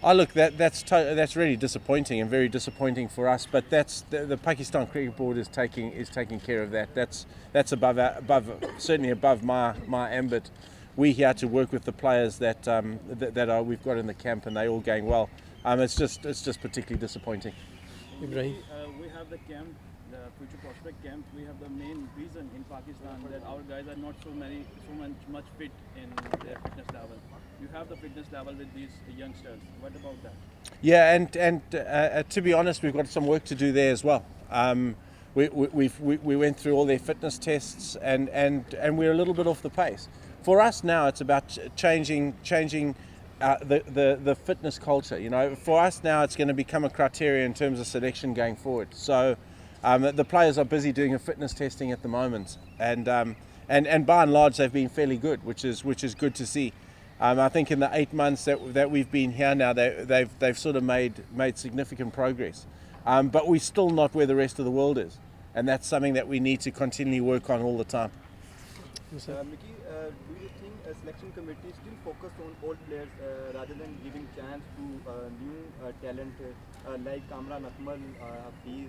Oh look, that's really disappointing and very disappointing for us. But that's the Pakistan Cricket Board is taking care of that. That's above certainly above my ambit. We're here to work with the players that we've got in the camp, and they're all going well. It's just particularly disappointing. Ibrahim. We have the camp, the future prospect camp. We have the main reason in Pakistan that our guys are not much fit in their fitness level. You have the fitness level with these youngsters. What about that? Yeah, and to be honest, we've got some work to do there as well. We went through all their fitness tests, and we're a little bit off the pace. For us now, it's about changing the fitness culture. You know, for us now, it's going to become a criteria in terms of selection going forward. So the players are busy doing a fitness testing at the moment, and by and large, they've been fairly good, which is good to see. I think in the 8 months that we've been here now, they've sort of made significant progress, but we're still not where the rest of the world is, and that's something that we need to continually work on all the time. Mickey, do you think a selection committee is still focused on old players rather than giving chance to new talent like Kamran Akmal, Hafiz?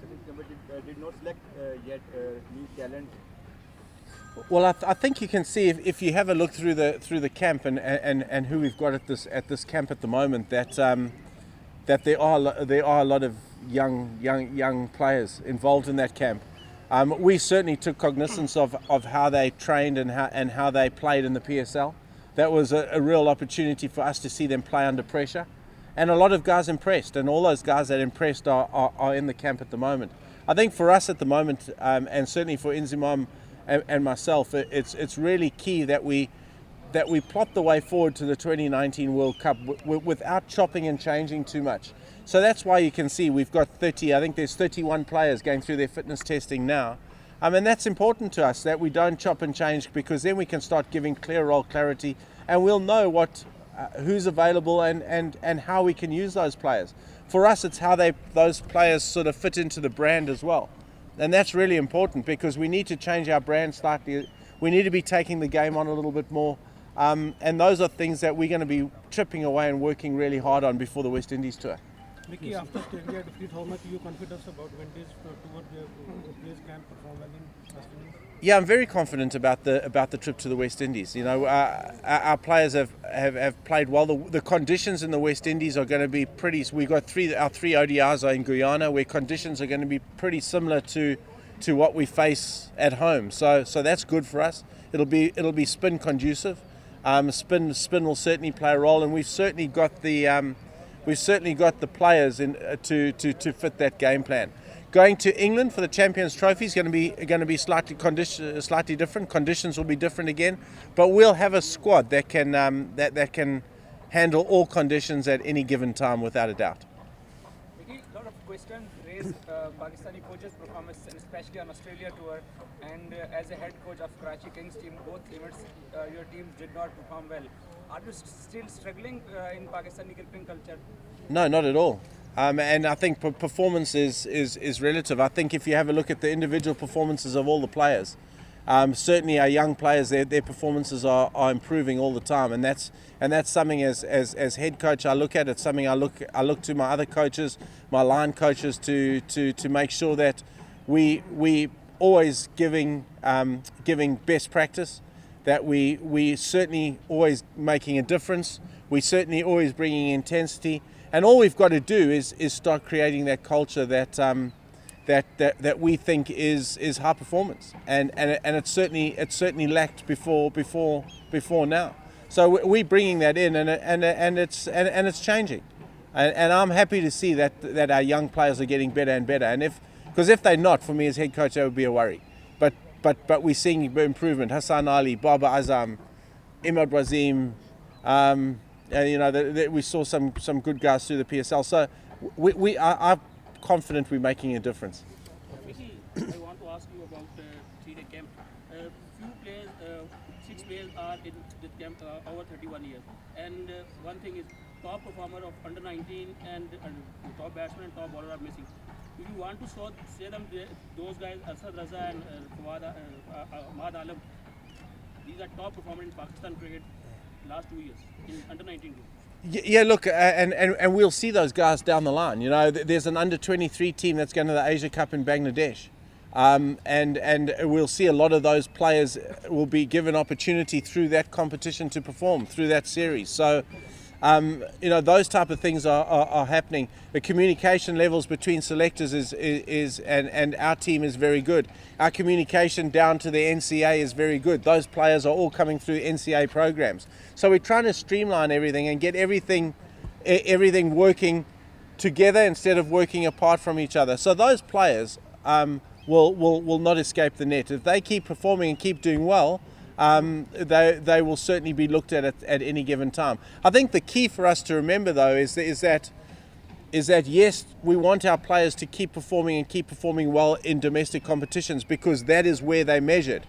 Selection committee did not select yet new talent. Well, I think you can see if you have a look through the camp and who we've got at this camp at the moment that there are a lot of young players involved in that camp. We certainly took cognizance of how they trained and how they played in the PSL. That was a real opportunity for us to see them play under pressure, and a lot of guys impressed, and all those guys that impressed are in the camp at the moment. I think for us at the moment, and certainly for Inzimam and myself, it's really key that we plot the way forward to the 2019 World Cup without chopping and changing too much. So that's why you can see we've got 30, I think there's 31 players going through their fitness testing now. And that's important to us, that we don't chop and change, because then we can start giving clear role clarity, and we'll know who's available and how we can use those players. For us, it's how those players sort of fit into the brand as well. And that's really important, because we need to change our brand slightly. We need to be taking the game on a little bit more. And those are things that we're going to be chipping away and working really hard on before the West Indies tour. Mickey, after Australia defeat, how much are you confident about Wendy's toward the players can perform well in West Indies? Yeah, I'm very confident about the trip to the West Indies. You know, our players have played well. The conditions in the West Indies are going to be pretty. We've got our three ODIs are in Guyana, where conditions are going to be pretty similar to what we face at home. So that's good for us. It'll be spin conducive. Spin will certainly play a role, and we've certainly got the players to fit that game plan. Going to England for the Champions Trophy is going to be slightly different. Conditions will be different again, but we'll have a squad that can that can handle all conditions at any given time without a doubt. Mickey, a lot of questions raised Pakistani coaches' performance, and especially on Australia tour. And as a head coach of Karachi Kings team, both events your teams did not perform well. Are you still struggling in Pakistani cricketing culture? No, not at all. And I think performance is relative. I think if you have a look at the individual performances of all the players, certainly our young players, their performances are improving all the time, and that's something as head coach I look at. It's something I look to my other coaches, my line coaches, to make sure that we always giving best practice, that we certainly always making a difference. We certainly always bringing intensity. And all we've got to do is start creating that culture that we think is high performance, and it's certainly lacked before now. So we're bringing that in, and it's changing, and I'm happy to see that our young players are getting better and better. And because if they're not, for me as head coach, that would be a worry. But we're seeing improvement. Hassan Ali, Baba Azam, Imad Wazim. We saw some good guys through the PSL. So I'm confident we're making a difference. Mickey, I want to ask you about the 3-day camp. Few players, 6 players are in the camp over 31 years. And one thing is, top performer of under 19 and top batsman and top bowler are missing. If you want to say them, those guys, Asad Raza and Ahmad Alam, these are top performers in Pakistan cricket last 2 years in under 19 group. Yeah, look, and we'll see those guys down the line. You know, there's an under-23 team that's going to the Asia Cup in Bangladesh, and we'll see a lot of those players will be given opportunity through that competition to perform through that series. So, you know, those type of things are happening. The communication levels between selectors and our team is very good. Our communication down to the NCA is very good. Those players are all coming through NCA programs. So we're trying to streamline everything and get everything working together instead of working apart from each other. So those players will not escape the net. If they keep performing and keep doing well, they will certainly be looked at any given time. I think the key for us to remember, though, is that yes, we want our players to keep performing and keep performing well in domestic competitions because that is where they're measured.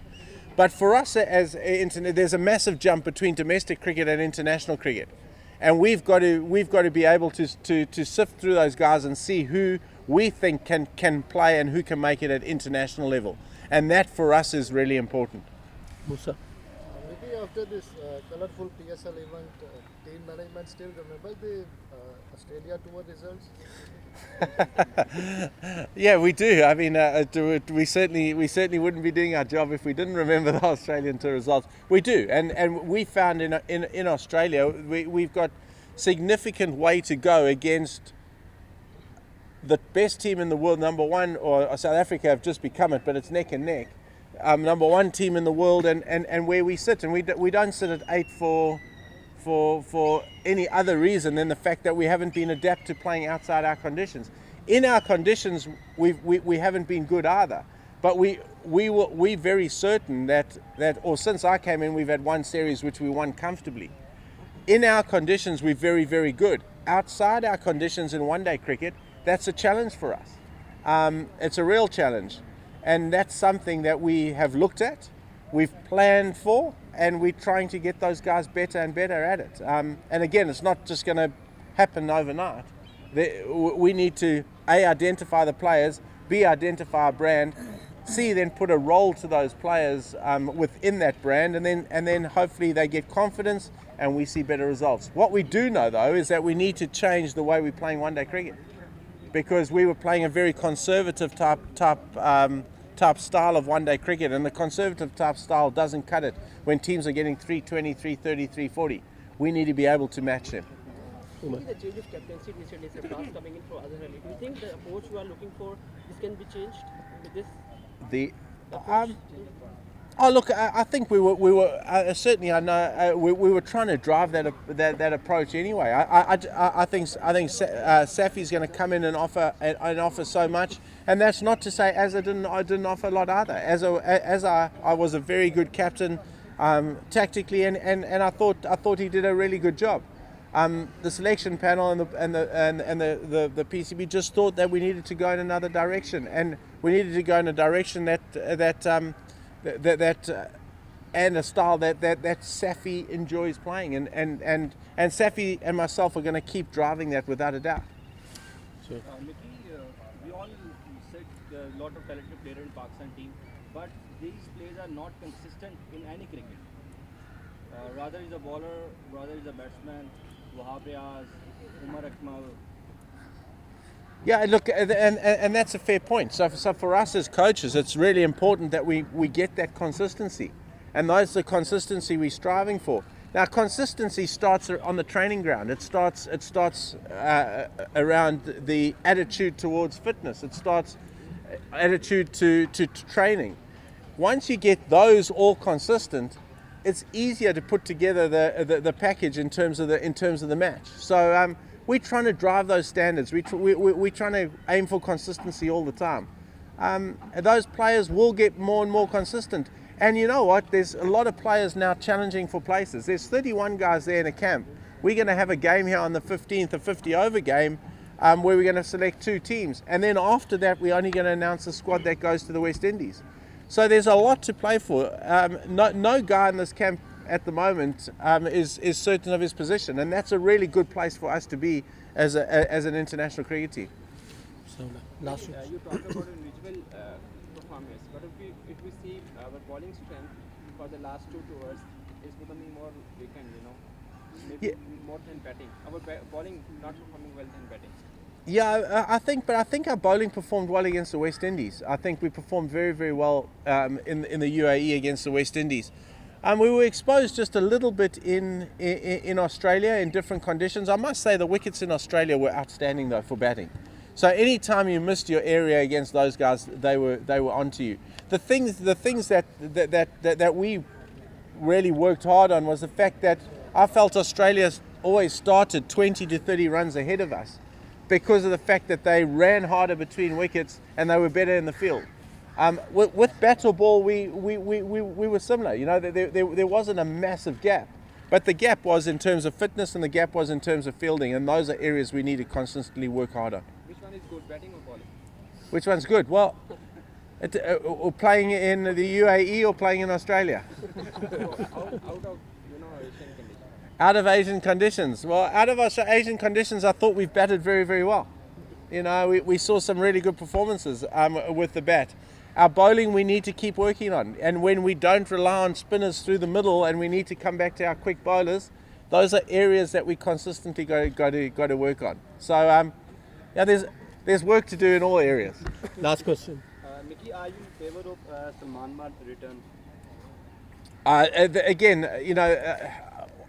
But for us there's a massive jump between domestic cricket and international cricket, and we've got to be able to sift through those guys and see who we think can play and who can make it at international level, and that for us is really important. Musa. Maybe after this colorful PSL event, team management still remember the Australia tour results? Yeah, we do. I mean, we certainly wouldn't be doing our job if we didn't remember the Australian tour results. We do, and we found in Australia we've got significant way to go against the best team in the world, number one, or South Africa have just become it, but it's neck and neck. Number one team in the world, and where we sit, and we don't sit at 8 for any other reason than the fact that we haven't been adapted to playing outside our conditions. In our conditions, we haven't been good either. But we're very certain that or since I came in, we've had one series which we won comfortably. In our conditions, we're very, very good. Outside our conditions in one-day cricket, that's a challenge for us. It's a real challenge. And that's something that we have looked at, we've planned for, and we're trying to get those guys better and better at it. And again, it's not just going to happen overnight. We need to identify the players, identify a brand, then put a role to those players within that brand, and then hopefully they get confidence and we see better results. What we do know, though, is that we need to change the way we're playing one-day cricket, because we were playing a very conservative type style of one-day cricket, and the conservative type style doesn't cut it when teams are getting 320, 330, 340. We need to be able to match them. Maybe the change of captaincy recently, Sarfraz coming in for Azhar Ali. Do you think the approach you are looking for, this can be changed with this? Look, I think we were certainly. I know we were trying to drive that approach anyway. I think Safi's going to come in and offer so much, and that's not to say I didn't offer a lot either. I was a very good captain tactically, and I thought he did a really good job. The selection panel and the PCB just thought that we needed to go in another direction, and we needed to go in a direction that and a style that Safi enjoys playing, and Safi and myself are going to keep driving that without a doubt. Mickey, we all said a lot of talented players in Pakistan team, but these players are not consistent in any cricket. Rather is a bowler, rather is a batsman. Wahab Riaz, Umar Akmal. Yeah, look, and that's a fair point. So for us as coaches, it's really important that we get that consistency, and that's the consistency we're striving for. Now, consistency starts on the training ground. It starts around the attitude towards fitness. It starts attitude to training. Once you get those all consistent, it's easier to put together the package in terms of the match. So we're trying to drive those standards. We're trying to aim for consistency all the time. Those players will get more and more consistent. And you know what? There's a lot of players now challenging for places. There's 31 guys there in a camp. We're going to have a game here on the 15th, a 50-over game, where we're going to select 2 teams. And then after that, we're only going to announce the squad that goes to the West Indies. So there's a lot to play for. No guy in this camp at the moment is certain of his position, and that's a really good place for us to be as an international cricket team. So last week. You talked about individual performance, but if we see our bowling strength for the last 2 tours is becoming more weakened, maybe Yeah. more than batting. Our bowling not performing well than batting. Yeah, I think our bowling performed well against the West Indies. I think we performed very, very well in the UAE against the West Indies. We were exposed just a little bit in Australia in different conditions. I must say the wickets in Australia were outstanding though for batting. So anytime you missed your area against those guys, they were onto you. The things that we really worked hard on was the fact that I felt Australia always started 20 to 30 runs ahead of us because of the fact that they ran harder between wickets and they were better in the field. With bat or ball, we were similar. You know, there wasn't a massive gap, but the gap was in terms of fitness and the gap was in terms of fielding, and those are areas we need to constantly work hard on. Which one is good, batting or bowling? Which one's good? Well, or playing in the UAE or playing in Australia? Out of Asian conditions. Out of Asian conditions. Well, out of Asian conditions, I thought we've batted very, very well. You know, we saw some really good performances with the bat. Our bowling we need to keep working on, and when we don't rely on spinners through the middle and we need to come back to our quick bowlers, those are areas that we consistently got to work on. So yeah, there's work to do in all areas. Last question. Mickey, are you in favor of Salman Mar return? Again, you know,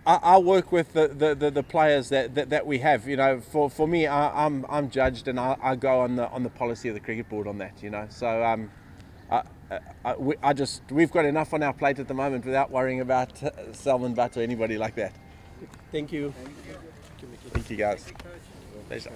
I work with the players that we have. You know, for me, I'm judged, and I go on the policy of the cricket board on that. You know, so we've got enough on our plate at the moment without worrying about Salman Butt or anybody like that. Thank you. Thank you guys. Pleasure.